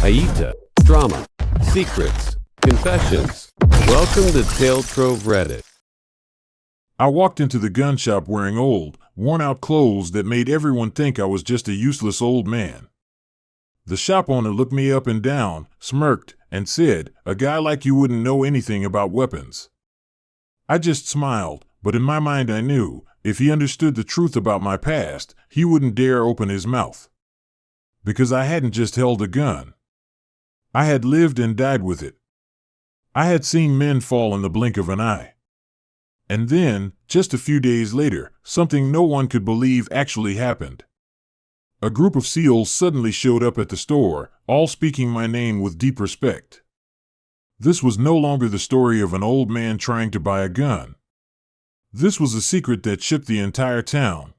Aita, drama, secrets, confessions. Welcome to Tale Trove Reddit. I walked into the gun shop wearing old, worn-out clothes that made everyone think I was just a useless old man. The shop owner looked me up and down, smirked, and said, "A guy like you wouldn't know anything about weapons." I just smiled, but in my mind I knew, if he understood the truth about my past, he wouldn't dare open his mouth. Because I hadn't just held a gun. I had lived and died with it. I had seen men fall in the blink of an eye. And then, just a few days later, something no one could believe actually happened. A group of SEALs suddenly showed up at the store, all speaking my name with deep respect. This was no longer the story of an old man trying to buy a gun. This was a secret that shook the entire town.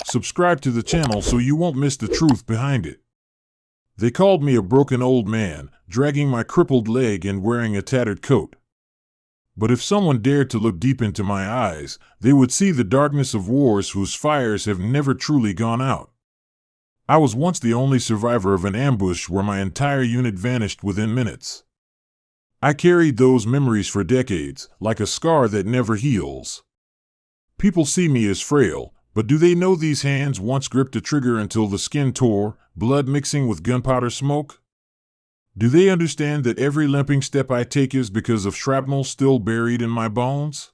Subscribe to the channel so you won't miss the truth behind it. They called me a broken old man, dragging my crippled leg and wearing a tattered coat. But if someone dared to look deep into my eyes, they would see the darkness of wars whose fires have never truly gone out. I was once the only survivor of an ambush where my entire unit vanished within minutes. I carried those memories for decades, like a scar that never heals. People see me as frail, but do they know these hands once gripped a trigger until the skin tore, blood mixing with gunpowder smoke? Do they understand that every limping step I take is because of shrapnel still buried in my bones?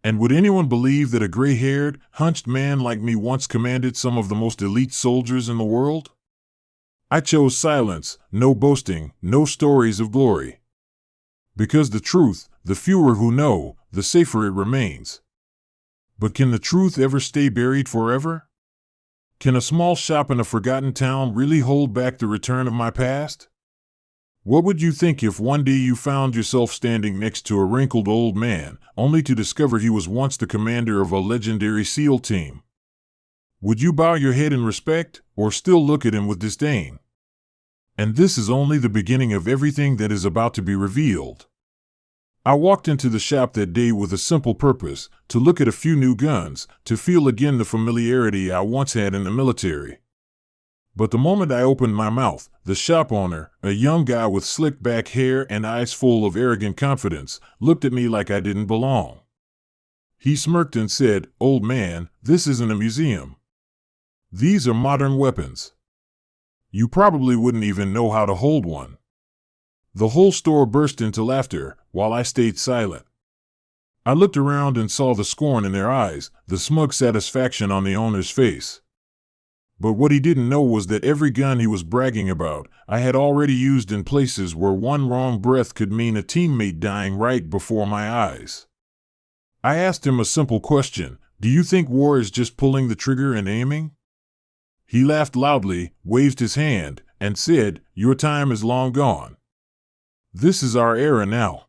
And would anyone believe that a gray-haired, hunched man like me once commanded some of the most elite soldiers in the world? I chose silence, no boasting, no stories of glory. Because the truth, the fewer who know, the safer it remains. But can the truth ever stay buried forever? Can a small shop in a forgotten town really hold back the return of my past? What would you think if one day you found yourself standing next to a wrinkled old man, only to discover he was once the commander of a legendary SEAL team? Would you bow your head in respect, or still look at him with disdain? And this is only the beginning of everything that is about to be revealed. I walked into the shop that day with a simple purpose, to look at a few new guns, to feel again the familiarity I once had in the military. But the moment I opened my mouth, the shop owner, a young guy with slicked back hair and eyes full of arrogant confidence, looked at me like I didn't belong. He smirked and said, "Old man, this isn't a museum. These are modern weapons. You probably wouldn't even know how to hold one." The whole store burst into laughter, while I stayed silent. I looked around and saw the scorn in their eyes, the smug satisfaction on the owner's face. But what he didn't know was that every gun he was bragging about, I had already used in places where one wrong breath could mean a teammate dying right before my eyes. I asked him a simple question: "Do you think war is just pulling the trigger and aiming?" He laughed loudly, waved his hand, and said, "Your time is long gone. This is our era now."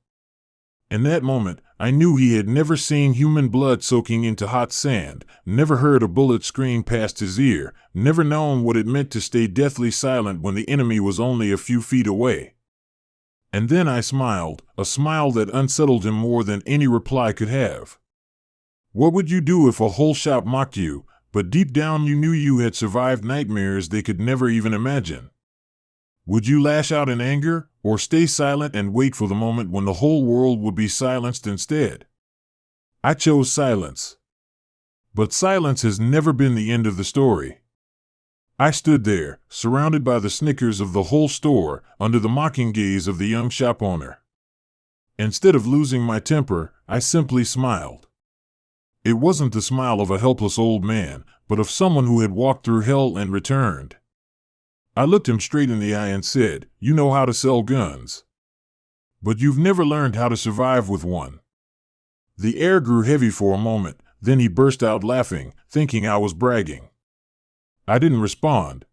In that moment, I knew he had never seen human blood soaking into hot sand, never heard a bullet scream past his ear, never known what it meant to stay deathly silent when the enemy was only a few feet away. And then I smiled, a smile that unsettled him more than any reply could have. What would you do if a whole shop mocked you, but deep down you knew you had survived nightmares they could never even imagine? Would you lash out in anger, or stay silent and wait for the moment when the whole world would be silenced instead? I chose silence. But silence has never been the end of the story. I stood there, surrounded by the snickers of the whole store, under the mocking gaze of the young shop owner. Instead of losing my temper, I simply smiled. It wasn't the smile of a helpless old man, but of someone who had walked through hell and returned. I looked him straight in the eye and said, "You know how to sell guns. But you've never learned how to survive with one." The air grew heavy for a moment, then he burst out laughing, thinking I was bragging. I didn't respond.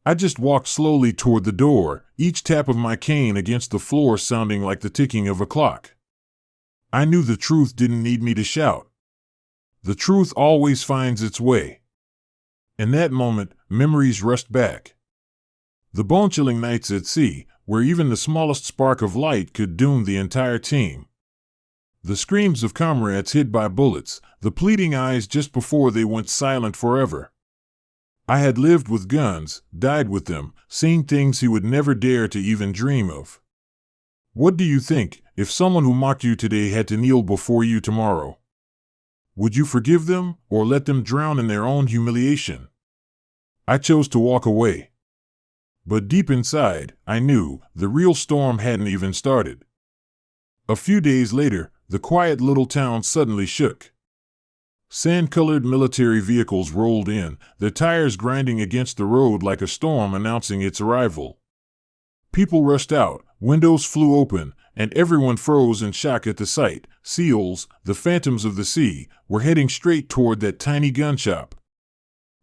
I just walked slowly toward the door, each tap of my cane against the floor sounding like the ticking of a clock. I knew the truth didn't need me to shout. The truth always finds its way. In that moment, memories rushed back. The bone-chilling nights at sea, where even the smallest spark of light could doom the entire team. The screams of comrades hit by bullets, the pleading eyes just before they went silent forever. I had lived with guns, died with them, seen things he would never dare to even dream of. What do you think if someone who mocked you today had to kneel before you tomorrow? Would you forgive them or let them drown in their own humiliation? I chose to walk away. But deep inside, I knew the real storm hadn't even started. A few days later, the quiet little town suddenly shook. Sand-colored military vehicles rolled in, their tires grinding against the road like a storm announcing its arrival. People rushed out, windows flew open, and everyone froze in shock at the sight. Seals, the phantoms of the sea, were heading straight toward that tiny gun shop.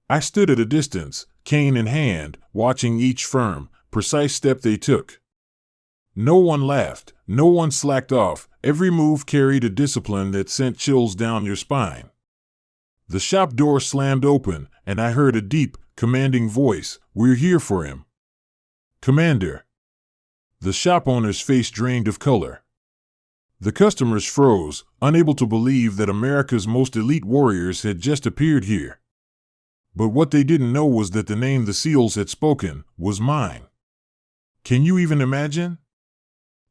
I stood at a distance, cane in hand, watching each firm, precise step they took. No one laughed, no one slacked off, every move carried a discipline that sent chills down your spine. The shop door slammed open, and I heard a deep, commanding voice, "We're here for him." "Commander." The shop owner's face drained of color. The customers froze, unable to believe that America's most elite warriors had just appeared here. But what they didn't know was that the name the seals had spoken was mine. Can you even imagine?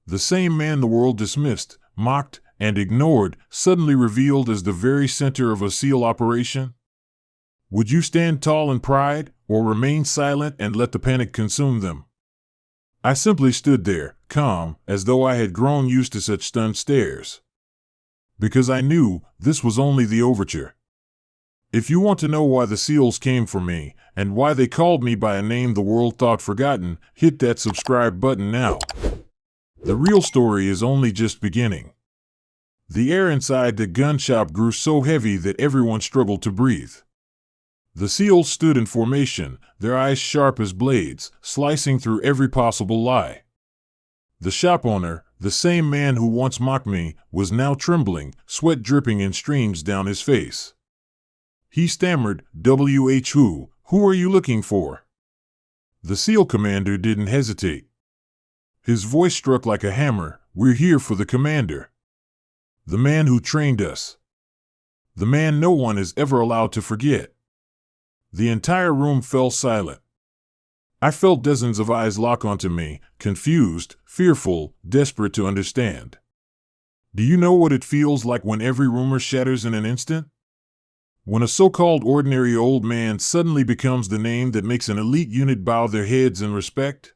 The same man the world dismissed, mocked, and ignored, suddenly revealed as the very center of a SEAL operation? Would you stand tall in pride, or remain silent and let the panic consume them? I simply stood there, calm, as though I had grown used to such stunned stares. Because I knew this was only the overture. If you want to know why the SEALs came for me, and why they called me by a name the world thought forgotten, hit that subscribe button now. The real story is only just beginning. The air inside the gun shop grew so heavy that everyone struggled to breathe. The SEALs stood in formation, their eyes sharp as blades, slicing through every possible lie. The shop owner, the same man who once mocked me, was now trembling, sweat dripping in streams down his face. He stammered, Who are you looking for?" The SEAL commander didn't hesitate. His voice struck like a hammer, "We're here for the commander. The man who trained us. The man no one is ever allowed to forget." The entire room fell silent. I felt dozens of eyes lock onto me, confused, fearful, desperate to understand. Do you know what it feels like when every rumor shatters in an instant? When a so-called ordinary old man suddenly becomes the name that makes an elite unit bow their heads in respect?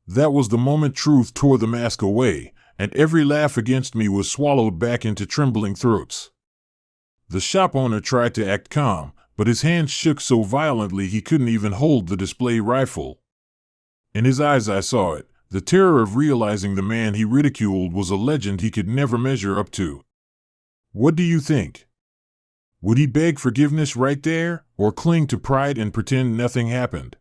That was the moment truth tore the mask away, and every laugh against me was swallowed back into trembling throats. The shop owner tried to act calm, but his hands shook so violently he couldn't even hold the display rifle. In his eyes I saw it, the terror of realizing the man he ridiculed was a legend he could never measure up to. What do you think? Would he beg forgiveness right there, or cling to pride and pretend nothing happened?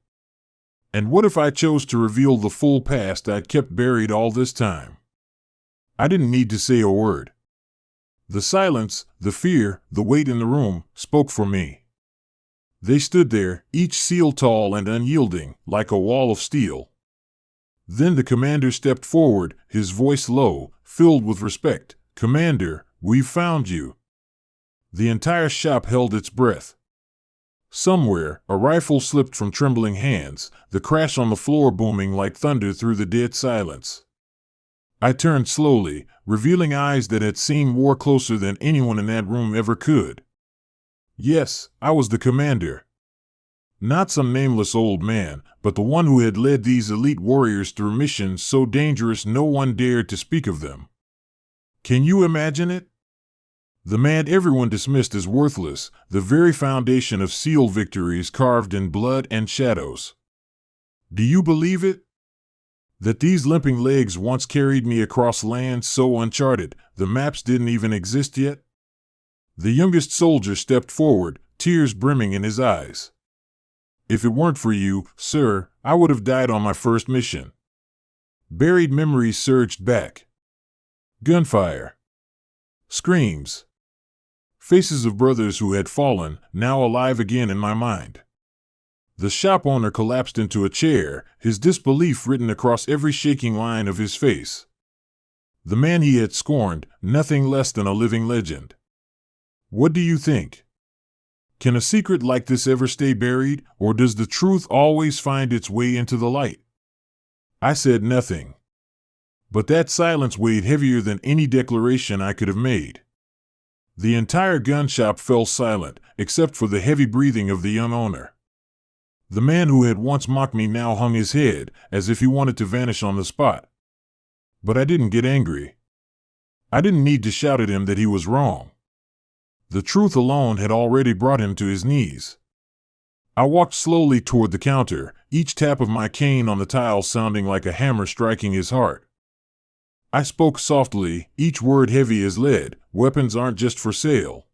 And what if I chose to reveal the full past I'd kept buried all this time? I didn't need to say a word. The silence, the fear, the weight in the room, spoke for me. They stood there, each SEAL tall and unyielding, like a wall of steel. Then the commander stepped forward, his voice low, filled with respect. "Commander, we've found you." The entire shop held its breath. Somewhere, a rifle slipped from trembling hands, the crash on the floor booming like thunder through the dead silence. I turned slowly, revealing eyes that had seen war closer than anyone in that room ever could. Yes, I was the commander. Not some nameless old man, but the one who had led these elite warriors through missions so dangerous no one dared to speak of them. Can you imagine it? The man everyone dismissed as worthless, the very foundation of SEAL victories carved in blood and shadows. Do you believe it? That these limping legs once carried me across lands so uncharted, the maps didn't even exist yet? The youngest soldier stepped forward, tears brimming in his eyes. "If it weren't for you, sir, I would have died on my first mission." Buried memories surged back. Gunfire. Screams. Faces of brothers who had fallen, now alive again in my mind. The shop owner collapsed into a chair, his disbelief written across every shaking line of his face. The man he had scorned, nothing less than a living legend. What do you think? Can a secret like this ever stay buried, or does the truth always find its way into the light? I said nothing. But that silence weighed heavier than any declaration I could have made. The entire gun shop fell silent, except for the heavy breathing of the young owner. The man who had once mocked me now hung his head, as if he wanted to vanish on the spot. But I didn't get angry. I didn't need to shout at him that he was wrong. The truth alone had already brought him to his knees. I walked slowly toward the counter, each tap of my cane on the tile sounding like a hammer striking his heart. I spoke softly, each word heavy as lead. Weapons aren't just for sale.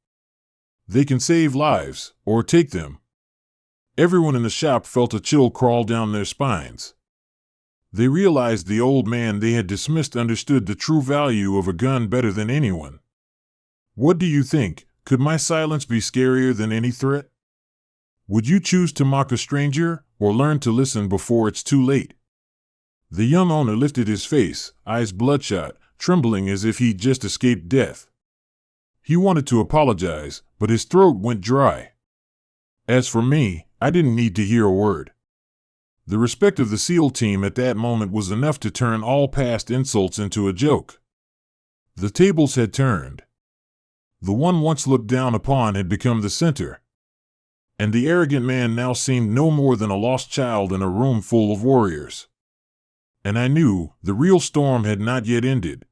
They can save lives, or take them. Everyone in the shop felt a chill crawl down their spines. They realized the old man they had dismissed understood the true value of a gun better than anyone. What do you think? Could my silence be scarier than any threat? Would you choose to mock a stranger, or learn to listen before it's too late? The young owner lifted his face, eyes bloodshot, trembling as if he'd just escaped death. He wanted to apologize, but his throat went dry. As for me, I didn't need to hear a word. The respect of the SEAL team at that moment was enough to turn all past insults into a joke. The tables had turned. The one once looked down upon had become the center. And the arrogant man now seemed no more than a lost child in a room full of warriors. And I knew the real storm had not yet ended.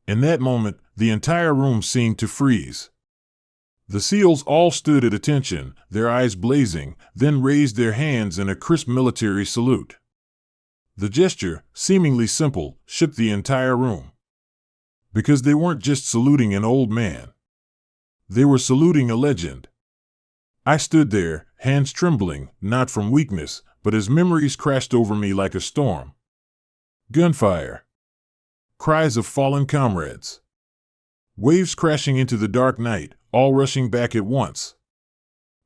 In that moment, the entire room seemed to freeze. The SEALs all stood at attention, their eyes blazing, then raised their hands in a crisp military salute. The gesture, seemingly simple, shook the entire room. Because they weren't just saluting an old man. They were saluting a legend. I stood there, hands trembling, not from weakness, but as memories crashed over me like a storm. Gunfire. Cries of fallen comrades. Waves crashing into the dark night, all rushing back at once.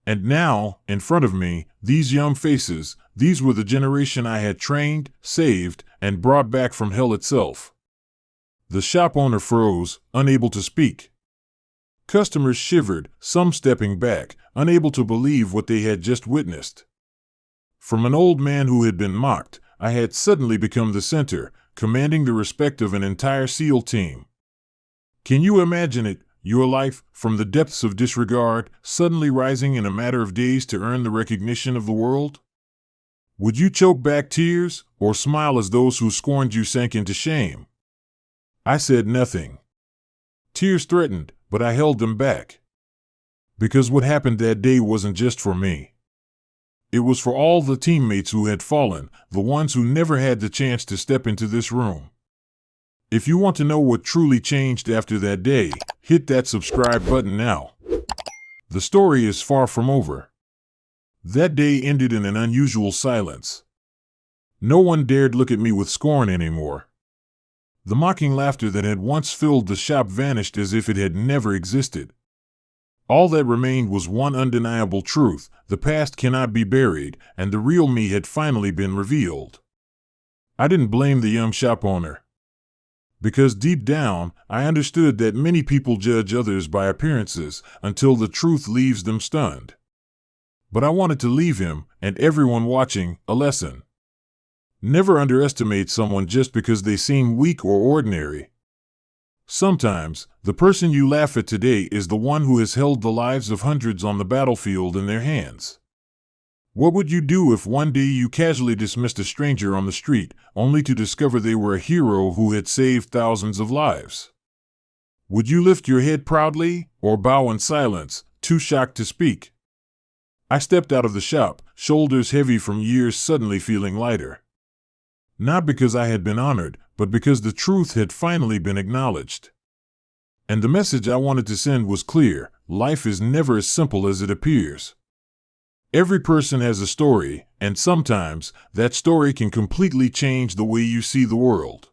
And now, in front of me, these young faces, these were the generation I had trained, saved, and brought back from hell itself. The shop owner froze, unable to speak. Customers shivered, some stepping back, unable to believe what they had just witnessed. From an old man who had been mocked, I had suddenly become the center, commanding the respect of an entire SEAL team. Can you imagine it, your life, from the depths of disregard, suddenly rising in a matter of days to earn the recognition of the world? Would you choke back tears, or smile as those who scorned you sank into shame? I said nothing. Tears threatened, but I held them back. Because what happened that day wasn't just for me. It was for all the teammates who had fallen, the ones who never had the chance to step into this room. If you want to know what truly changed after that day, hit that subscribe button now. The story is far from over. That day ended in an unusual silence. No one dared look at me with scorn anymore. The mocking laughter that had once filled the shop vanished as if it had never existed. All that remained was one undeniable truth: the past cannot be buried, and the real me had finally been revealed. I didn't blame the young shop owner. Because deep down, I understood that many people judge others by appearances until the truth leaves them stunned. But I wanted to leave him, and everyone watching, a lesson. Never underestimate someone just because they seem weak or ordinary. Sometimes, the person you laugh at today is the one who has held the lives of hundreds on the battlefield in their hands. What would you do if one day you casually dismissed a stranger on the street, only to discover they were a hero who had saved thousands of lives? Would you lift your head proudly, or bow in silence, too shocked to speak? I stepped out of the shop, shoulders heavy from years suddenly feeling lighter. Not because I had been honored, but because the truth had finally been acknowledged. And the message I wanted to send was clear: life is never as simple as it appears. Every person has a story, and sometimes that story can completely change the way you see the world.